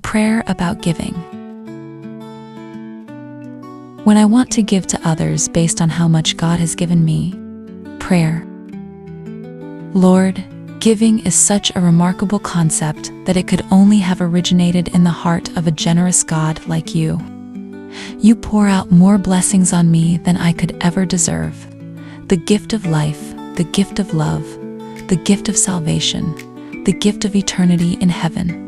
Prayer about giving. When I want to give to others based on how much God has given me, prayer. Lord, giving is such a remarkable concept that it could only have originated in the heart of a generous God like you. You pour out more blessings on me than I could ever deserve. The gift of life, the gift of love, the gift of salvation, the gift of eternity in heaven.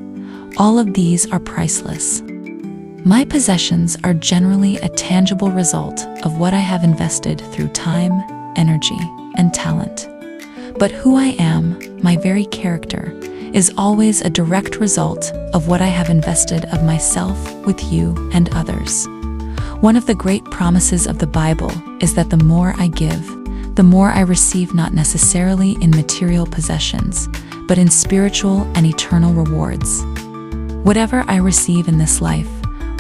All of these are priceless. My possessions are generally a tangible result of what I have invested through time, energy, and talent. But who I am, my very character, is always a direct result of what I have invested of myself with you and others. One of the great promises of the Bible is that the more I give, the more I receive, not necessarily in material possessions, but in spiritual and eternal rewards. Whatever I receive in this life,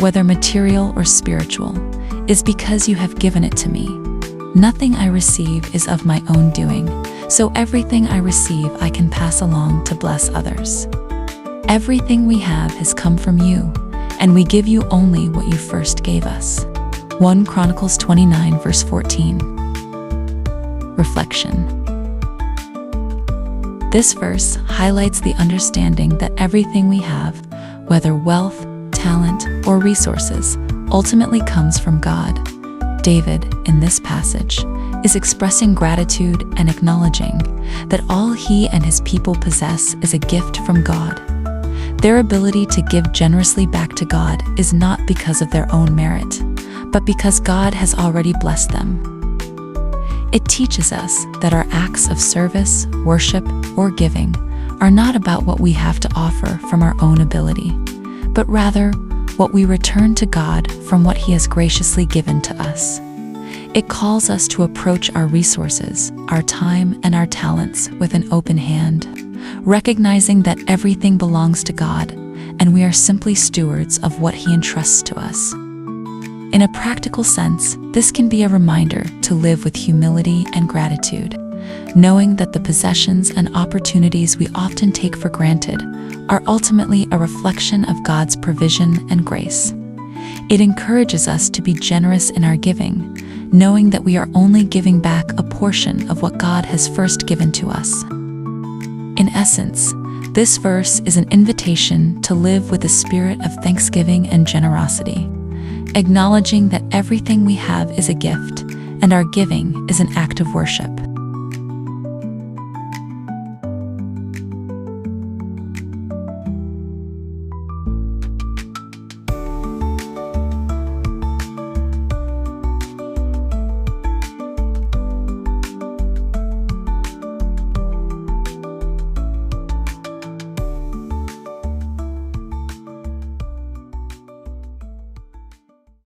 whether material or spiritual, is because you have given it to me. Nothing I receive is of my own doing, so everything I receive I can pass along to bless others. Everything we have has come from you, and we give you only what you first gave us. 1 Chronicles 29 verse 14. Reflection. This verse highlights the understanding that everything we have, whether wealth, talent, or resources, ultimately comes from God. David, in this passage, is expressing gratitude and acknowledging that all he and his people possess is a gift from God. Their ability to give generously back to God is not because of their own merit, but because God has already blessed them. It teaches us that our acts of service, worship, or giving are not about what we have to offer from our own ability, but rather what we return to God from what He has graciously given to us. It calls us to approach our resources, our time, and our talents with an open hand, recognizing that everything belongs to God, and we are simply stewards of what He entrusts to us. In a practical sense, this can be a reminder to live with humility and gratitude, knowing that the possessions and opportunities we often take for granted are ultimately a reflection of God's provision and grace. It encourages us to be generous in our giving, knowing that we are only giving back a portion of what God has first given to us. In essence, this verse is an invitation to live with a spirit of thanksgiving and generosity, acknowledging that everything we have is a gift, and our giving is an act of worship.